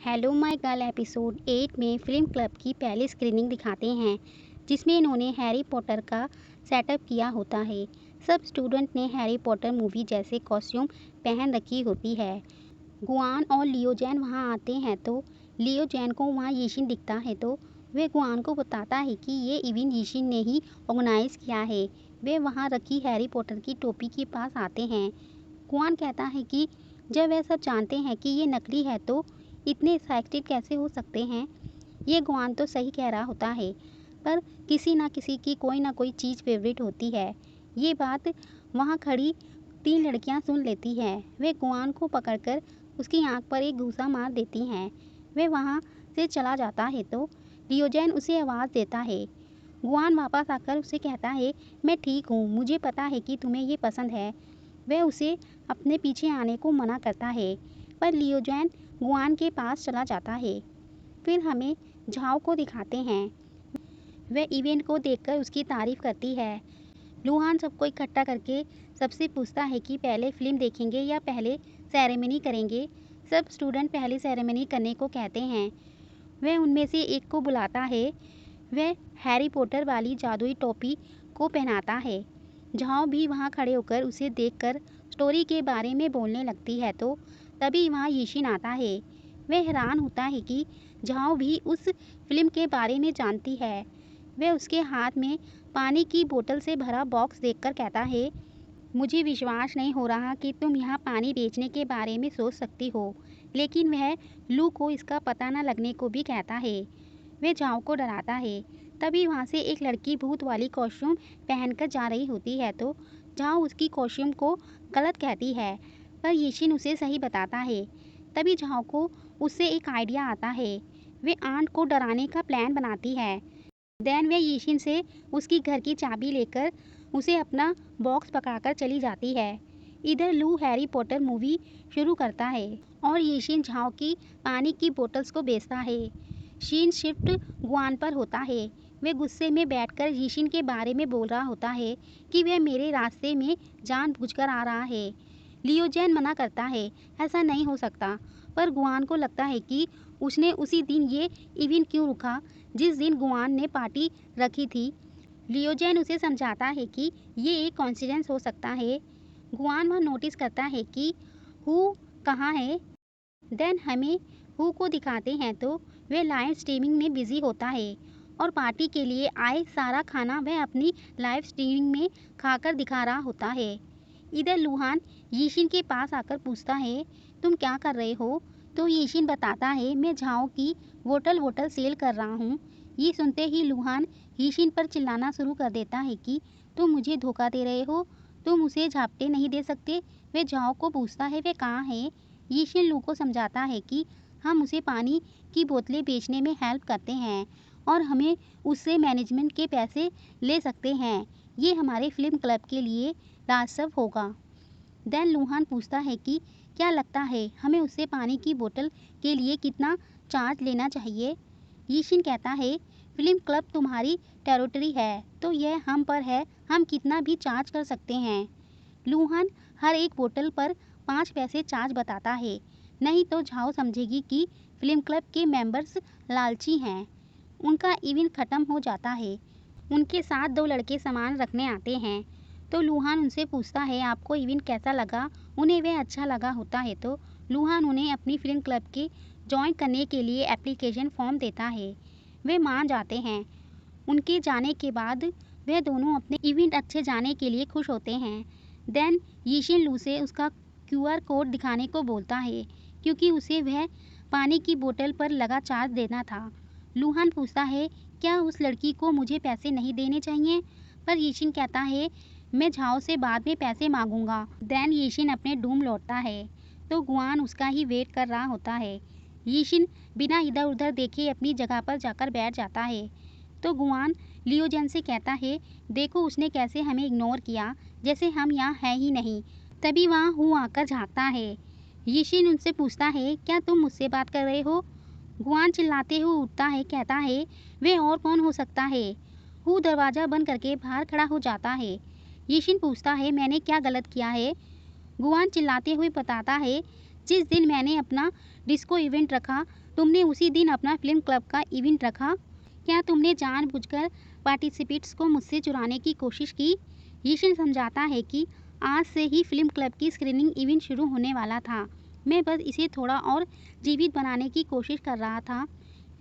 Hello my girl episode 8 में film club की पहली स्क्रीनिंग दिखाते हैं जिसमें इन्होंने हैरी पॉटर का सेटअप किया होता है। सब स्टूडेंट ने हैरी पॉटर मूवी जैसे कॉस्ट्यूम पहन रखी होती है। गुआन और लियोजैन वहां आते हैं तो लियोजैन को वहां यीशिन दिखता है तो वे गुआन को बताता है कि ये इवेंट यीशिन ने ही ऑर्गेनाइज किया है। वे वहां रखी हैरी पॉटर की टोपी के पास आते हैं। गुआन कहता है कि जब वे सब जानते हैं कि ये नकली है तो इतने एक्साइटेड कैसे हो सकते हैं। ये गुआन तो सही कह रहा होता है, पर किसी ना किसी की कोई ना कोई चीज़ फेवरेट होती है। ये बात वहाँ खड़ी 3 लड़कियाँ सुन लेती हैं। वे गुआन को पकड़कर उसकी आंख पर एक घूंसा मार देती हैं। वे वहाँ से चला जाता है तो लियोजैन उसे आवाज़ देता है। गुआन वापस आकर उसे कहता है, मैं ठीक हूँ, मुझे पता है कि तुम्हें ये पसंद है। वह उसे अपने पीछे आने को मना करता है, पर लियोजैन गुआन के पास चला जाता है। फिर हमें झाओ को दिखाते हैं। वह इवेंट को देखकर उसकी तारीफ करती है। लुहान सबको इकट्ठा करके सबसे पूछता है कि पहले फिल्म देखेंगे या पहले सेरेमनी करेंगे। सब स्टूडेंट पहले सेरेमनी करने को कहते हैं। वह उनमें से एक को बुलाता है। वह हैरी पॉटर वाली जादुई टोपी को पहनाता है। झाओ भी वहाँ खड़े होकर उसे देखकर स्टोरी के बारे में बोलने लगती है तो तभी वहाँ यीशिन आता है। वह हैरान होता है कि झाओ भी उस फिल्म के बारे में जानती है। वह उसके हाथ में पानी की बोतल से भरा बॉक्स देखकर कहता है, मुझे विश्वास नहीं हो रहा कि तुम यहाँ पानी बेचने के बारे में सोच सकती हो। लेकिन वह लू को इसका पता न लगने को भी कहता है। वह झाओ को डराता है। तभी वहाँ से एक लड़की भूत वाली कॉस्ट्यूम पहनकर जा रही होती है तो झाओ उसकी कॉस्ट्यूम को गलत कहती है, पर यीशिन उसे सही बताता है। तभी झाओ को उससे एक आइडिया आता है। वे आंट को डराने का प्लान बनाती है। देन वे यीशिन से उसकी घर की चाबी लेकर उसे अपना बॉक्स पकड़ाकर चली जाती है। इधर लू हैरी पॉटर मूवी शुरू करता है और यीशिन झाओ की पानी की बोतल्स को बेचता है। शीन शिफ्ट गुआन पर होता है। वे गुस्से में बैठकर यीशिन के बारे में बोल रहा होता है कि वह मेरे रास्ते में जानबूझकर आ रहा है। लियोजैन मना करता है, ऐसा नहीं हो सकता, पर गुआन को लगता है कि उसने उसी दिन ये इवेंट क्यों रुका जिस दिन गुआन ने पार्टी रखी थी। लियोजैन उसे समझाता है कि ये एक कोइंसिडेंस हो सकता है। गुआन वह नोटिस करता है कि हु कहाँ है। देन हमें हु को दिखाते हैं तो वह लाइव स्ट्रीमिंग में बिजी होता है और पार्टी के लिए आए सारा खाना वह अपनी लाइव स्ट्रीमिंग में खाकर दिखा रहा होता है। इधर लुहान यीशिन के पास आकर पूछता है, तुम क्या कर रहे हो? तो यीशिन बताता है, मैं झाओ की बोतल सेल कर रहा हूँ। ये सुनते ही लुहान यीशिन पर चिल्लाना शुरू कर देता है कि तुम मुझे धोखा दे रहे हो, तुम उसे झापटे नहीं दे सकते। वह झाओ को पूछता है वे कहाँ है। यीशिन लू को समझाता है कि हम उसे पानी की बोतलें बेचने में हेल्प करते हैं और हमें उससे मैनेजमेंट के पैसे ले सकते हैं। ये हमारे फिल्म क्लब के लिए राजस्व होगा। देन लूहान पूछता है कि क्या लगता है हमें उससे पानी की बोतल के लिए कितना चार्ज लेना चाहिए। यीशिन कहता है, फिल्म क्लब तुम्हारी टेरिटरी है तो यह हम पर है, हम कितना भी चार्ज कर सकते हैं। लूहान हर एक बोतल पर 5 पैसे चार्ज बताता है, नहीं तो झाओ समझेगी कि फिल्म क्लब के मेंबर्स लालची हैं। उनका इवेंट ख़त्म हो जाता है। उनके साथ 2 लड़के सामान रखने आते हैं तो लूहान उनसे पूछता है आपको इवेंट कैसा लगा। उन्हें वह अच्छा लगा होता है तो लूहान उन्हें अपनी फिल्म क्लब के ज्वाइन करने के लिए एप्लीकेशन फॉर्म देता है। वे मान जाते हैं। उनके जाने के बाद वह दोनों अपने इवेंट अच्छे जाने के लिए खुश होते हैं। देन यीशिन लू से उसका QR कोड दिखाने को बोलता है क्योंकि उसे वह पानी की बोतल पर लगा चार्ज देना था। लूहान पूछता है, क्या उस लड़की को मुझे पैसे नहीं देने चाहिए, पर यीशिन कहता है मैं झाओ से बाद में पैसे मांगूंगा। देन यीशिन अपने डूम लौटता है तो गुआन उसका ही वेट कर रहा होता है। यीशिन बिना इधर उधर देखे अपनी जगह पर जाकर बैठ जाता है तो गुआन लियोजैन से कहता है, देखो उसने कैसे हमें इग्नोर किया, जैसे हम यहाँ है ही नहीं। तभी वहाँ हु आकर झाँकता है। यीशिन उनसे पूछता है, क्या तुम मुझसे बात कर रहे हो? गुआन चिल्लाते हुए उठता है, कहता है वे और कौन हो सकता है। हु दरवाज़ा बंद करके बाहर खड़ा हो जाता है। यीशिन पूछता है, मैंने क्या गलत किया है? गुआन चिल्लाते हुए बताता है, जिस दिन मैंने अपना डिस्को इवेंट रखा तुमने उसी दिन अपना फिल्म क्लब का इवेंट रखा। क्या तुमने जानबूझकर पार्टिसिपेंट्स को मुझसे चुराने की कोशिश की? यीशिन समझाता है कि आज से ही फिल्म क्लब की स्क्रीनिंग इवेंट शुरू होने वाला था। मैं बस इसे थोड़ा और जीवित बनाने की कोशिश कर रहा था।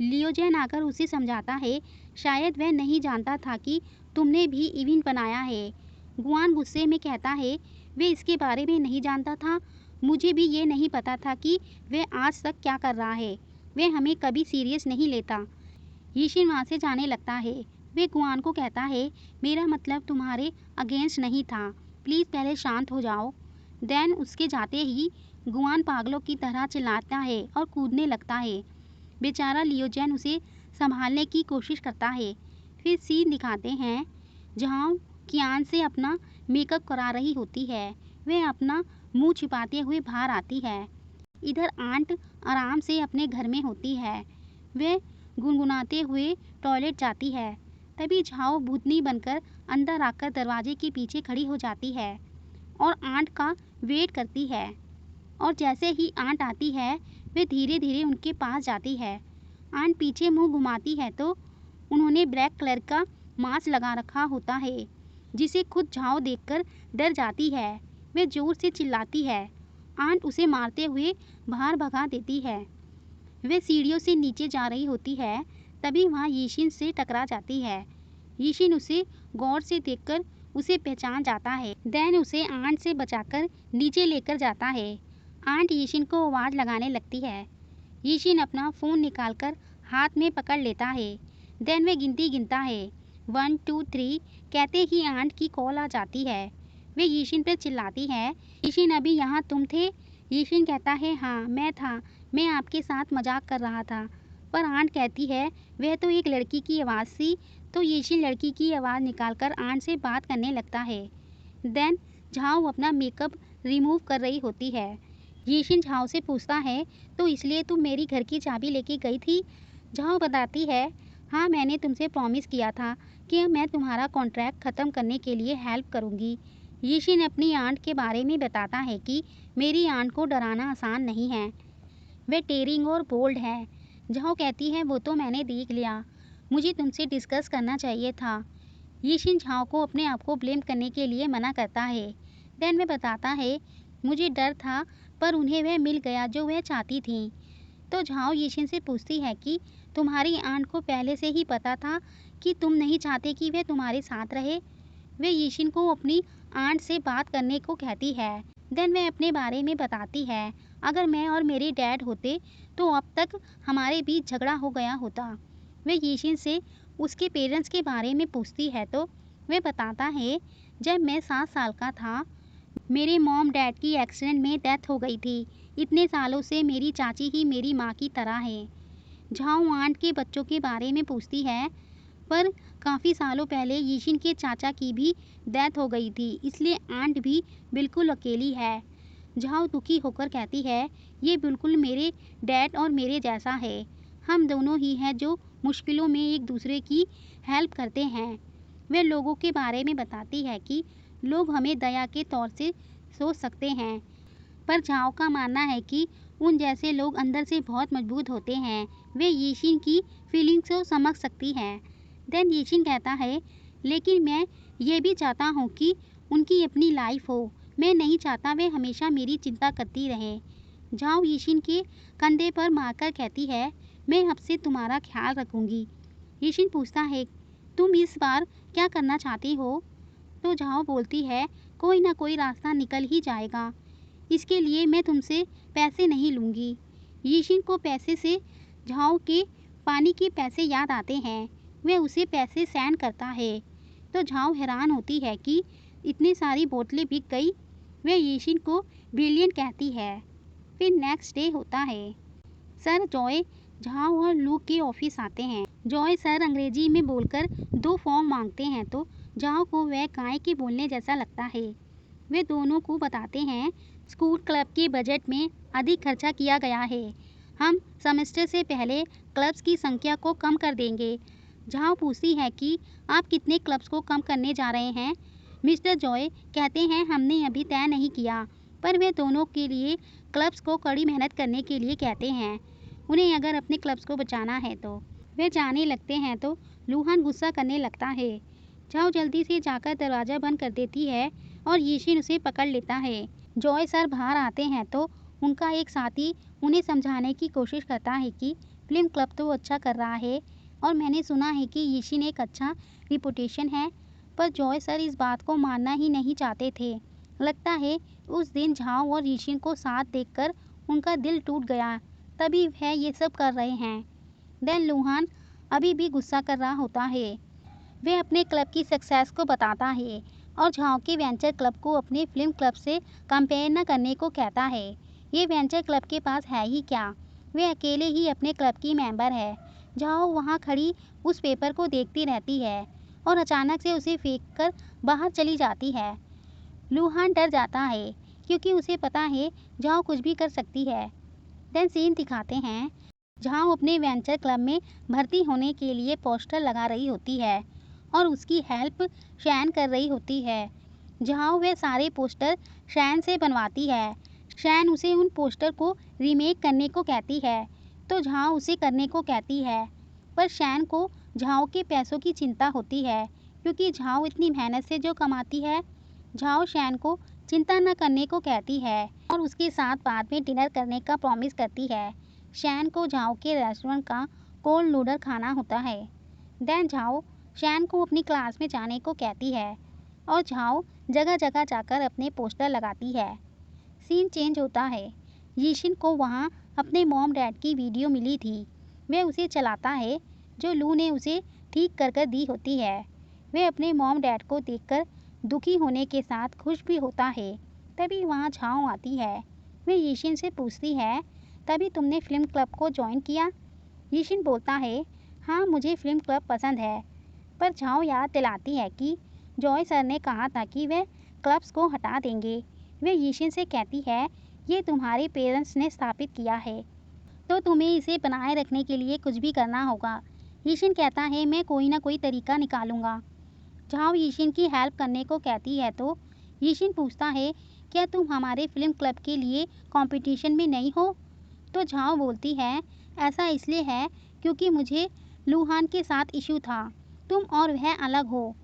लियोजैन आकर उसे समझाता है, शायद वह नहीं जानता था कि तुमने भी इवेंट बनाया है। गुआन गुस्से में कहता है, वे इसके बारे में नहीं जानता था। मुझे भी ये नहीं पता था कि वह आज तक क्या कर रहा है। वह हमें कभी सीरियस नहीं लेता। यीशिन वहाँ से जाने लगता है। वे गुआन को कहता है, मेरा मतलब तुम्हारे अगेंस्ट नहीं था। प्लीज़ पहले शांत हो जाओ। देन उसके जाते ही गुआन पागलों की तरह चिल्लाता है और कूदने लगता है। बेचारा लियोजैन उसे संभालने की कोशिश करता है। फिर सीन दिखाते हैं जहाँ कियान से अपना मेकअप करा रही होती है। वह अपना मुंह छिपाते हुए बाहर आती है। इधर आंट आराम से अपने घर में होती है। वह गुनगुनाते हुए टॉयलेट जाती है। तभी झाओ भूतनी बनकर अंदर आकर दरवाजे के पीछे खड़ी हो जाती है और आंट का वेट करती है। और जैसे ही आंट आती है वे धीरे धीरे उनके पास जाती है। आंट पीछे मुंह घुमाती है तो उन्होंने ब्लैक कलर का मास्क लगा रखा होता है, जिसे खुद झाओ देखकर डर जाती है। वे जोर से चिल्लाती है। आंट उसे मारते हुए बाहर भगा देती है। वे सीढ़ियों से नीचे जा रही होती है, तभी वहाँ यीशिन से टकरा जाती है। यीशिन उसे गौर से देखकर उसे पहचान जाता है। देन उसे आंट से बचाकर नीचे लेकर जाता है। आंट यीशिन को आवाज़ लगाने लगती है। यीशिन अपना फ़ोन निकालकर हाथ में पकड़ लेता है। देन वे गिनती गिनता है, 1 2 3 कहते ही आंट की कॉल आ जाती है। वे यीशिन पर चिल्लाती है, यीशिन अभी यहाँ तुम थे? यीशिन कहता है, हाँ मैं था, मैं आपके साथ मजाक कर रहा था। पर आंट कहती है, वह तो एक लड़की की आवाज़ थी। तो यीशिन लड़की की आवाज़ निकालकर आंट से बात करने लगता है। देन झाओ अपना मेकअप रिमूव कर रही होती है। यीशिन झाओ से पूछता है, तो इसलिए तुम मेरी घर की चाबी लेके गई थी? झाओ बताती है, हाँ मैंने तुमसे प्रॉमिस किया था कि मैं तुम्हारा कॉन्ट्रैक्ट ख़त्म करने के लिए हेल्प करूँगी। यीशिन अपनी आंट के बारे में बताता है कि मेरी आंट को डराना आसान नहीं है, वे टेयरिंग और बोल्ड है। झाओ कहती है, वो तो मैंने देख लिया, मुझे तुमसे डिस्कस करना चाहिए था। यीशिन झाओ को अपने आप को ब्लेम करने के लिए मना करता है। देन वह बताता है, मुझे डर था पर उन्हें वह मिल गया जो वह चाहती थी। तो झाओ यीशिन से पूछती है कि तुम्हारी आंट को पहले से ही पता था कि तुम नहीं चाहते कि वह तुम्हारे साथ रहे? वे यीशिन को अपनी आंट से बात करने को कहती है। देन वह अपने बारे में बताती है, अगर मैं और मेरे डैड होते तो अब तक हमारे बीच झगड़ा हो गया होता। वे यीशिन से उसके पेरेंट्स के बारे में पूछती है तो वह बताता है, जब मैं 7 साल का था मेरे मॉम डैड की एक्सीडेंट में डेथ हो गई थी। इतने सालों से मेरी चाची ही मेरी माँ की तरह है। झाओ आंट के बच्चों के बारे में पूछती है, पर काफ़ी सालों पहले यीशिन के चाचा की भी डेथ हो गई थी, इसलिए आंट भी बिल्कुल अकेली है। झाओ दुखी होकर कहती है, ये बिल्कुल मेरे डैड और मेरे जैसा है, हम दोनों ही हैं जो मुश्किलों में एक दूसरे की हेल्प करते हैं। वे लोगों के बारे में बताती है कि लोग हमें दया के तौर से सोच सकते हैं, पर झाओ का मानना है कि उन जैसे लोग अंदर से बहुत मजबूत होते हैं। वे यीशिन की फीलिंग्स को समझ सकती है। देन यीशिन कहता है, लेकिन मैं ये भी चाहता हूँ कि उनकी अपनी लाइफ हो। मैं नहीं चाहता वे हमेशा मेरी चिंता करती रहे। झाओ यीशिन के कंधे पर मारकर कहती है, मैं अब से तुम्हारा ख्याल रखूँगी। यीशिन पूछता है, तुम इस बार क्या करना चाहती हो? तो झाओ बोलती है, कोई ना कोई रास्ता निकल ही जाएगा, इसके लिए मैं तुमसे पैसे नहीं लूँगी। यीशिन को पैसे से झाओ के पानी के पैसे याद आते हैं। वह उसे पैसे सेंड करता है तो झाओ हैरान होती है कि इतनी सारी बोतलें बिक गई। वह यीशिन को ब्रिलियंट कहती है। फिर नेक्स्ट डे होता है। सर जॉय झाओ और लूक के ऑफिस आते हैं। जॉय सर अंग्रेजी में बोलकर 2 फॉर्म मांगते हैं तो झाओ को वह गाय के बोलने जैसा लगता है। वे दोनों को बताते हैं, स्कूल क्लब के बजट में अधिक खर्चा किया गया है, हम सेमेस्टर से पहले क्लब्स की संख्या को कम कर देंगे। झाओ पूछती है कि आप कितने क्लब्स को कम करने जा रहे हैं? मिस्टर जॉय कहते हैं, हमने अभी तय नहीं किया, पर वे दोनों के लिए क्लब्स को कड़ी मेहनत करने के लिए कहते हैं। उन्हें अगर अपने क्लब्स को बचाना है तो। वे जाने लगते हैं तो लूहान गुस्सा करने लगता है। झाओ जल्दी से जाकर दरवाज़ा बंद कर देती है और यीशिन उसे पकड़ लेता है। जॉय सर बाहर आते हैं तो उनका एक साथी उन्हें समझाने की कोशिश करता है कि फिल्म क्लब तो अच्छा कर रहा है और मैंने सुना है कि यीशिन एक अच्छा रिपुटेशन है, पर जॉय सर इस बात को मानना ही नहीं चाहते थे। लगता है उस दिन झाओ और यीशिन को साथ देखकर उनका दिल टूट गया, तभी वह ये सब कर रहे हैं। देन लूहान अभी भी गुस्सा कर रहा होता है। वह अपने क्लब की सक्सेस को बताता है और झाओ के वेंचर क्लब को अपने फिल्म क्लब से कंपेयर न करने को कहता है। ये वेंचर क्लब के पास है ही क्या, वे अकेले ही अपने क्लब की मेंबर है। झाओ वहाँ खड़ी उस पेपर को देखती रहती है और अचानक से उसे फेंक कर बाहर चली जाती है। लूहान डर जाता है क्योंकि उसे पता है झाओ कुछ भी कर सकती है। देन सीन दिखाते हैं, झाओ अपने वेंचर क्लब में भर्ती होने के लिए पोस्टर लगा रही होती है और उसकी हेल्प शैन कर रही होती है। झाओ वह सारे पोस्टर शैन से बनवाती है। शैन उसे उन पोस्टर को रीमेक करने को कहती है तो झाओ उसे करने को कहती है, पर शैन को झाओ के पैसों की चिंता होती है क्योंकि झाओ इतनी मेहनत से जो कमाती है। झाओ शैन को चिंता न करने को कहती है और उसके साथ बाद में डिनर करने का प्रॉमिस करती है। शैन को झाओ के रेस्टोरेंट का कोल्ड नूडल खाना होता है। देन झाओ शैन को अपनी क्लास में जाने को कहती है और झाओ जगह जगह जाकर अपने पोस्टर लगाती है। सीन चेंज होता है। यीशिन को वहाँ अपने मॉम डैड की वीडियो मिली थी। वह उसे चलाता है जो लू ने उसे ठीक कर दी होती है। वह अपने मॉम डैड को देखकर दुखी होने के साथ खुश भी होता है। तभी वहाँ झाओ आती है। वह यीशिन से पूछती है, तभी तुमने फिल्म क्लब को ज्वाइन किया? यीशिन बोलता है, हाँ मुझे फिल्म क्लब पसंद है, पर झाओ याद दिलाती है कि जॉय सर ने कहा था कि वे क्लब्स को हटा देंगे। वे यीशिन से कहती है, ये तुम्हारे पेरेंट्स ने स्थापित किया है तो तुम्हें इसे बनाए रखने के लिए कुछ भी करना होगा। यीशिन कहता है, मैं कोई ना कोई तरीका निकालूंगा। झाओ यीशिन की हेल्प करने को कहती है तो यीशिन पूछता है, क्या तुम हमारे फिल्म क्लब के लिए कंपटीशन में नहीं हो? तो झाओ बोलती है, ऐसा इसलिए है क्योंकि मुझे लूहान के साथ इशू था। तुम और वह अलग हो।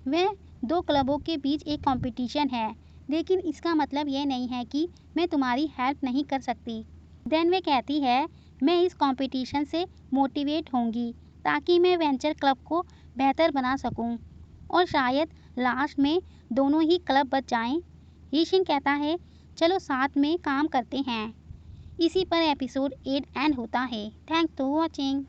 वह दो क्लबों के बीच एक कंपटीशन है, लेकिन इसका मतलब यह नहीं है कि मैं तुम्हारी हेल्प नहीं कर सकती। देन वे कहती है, मैं इस कंपटीशन से मोटिवेट होंगी ताकि मैं वेंचर क्लब को बेहतर बना सकूं और शायद लास्ट में दोनों ही क्लब बच जाएं। यीशिन कहता है, चलो साथ में काम करते हैं। इसी पर एपिसोड 8 एंड होता है। Thanks for watching.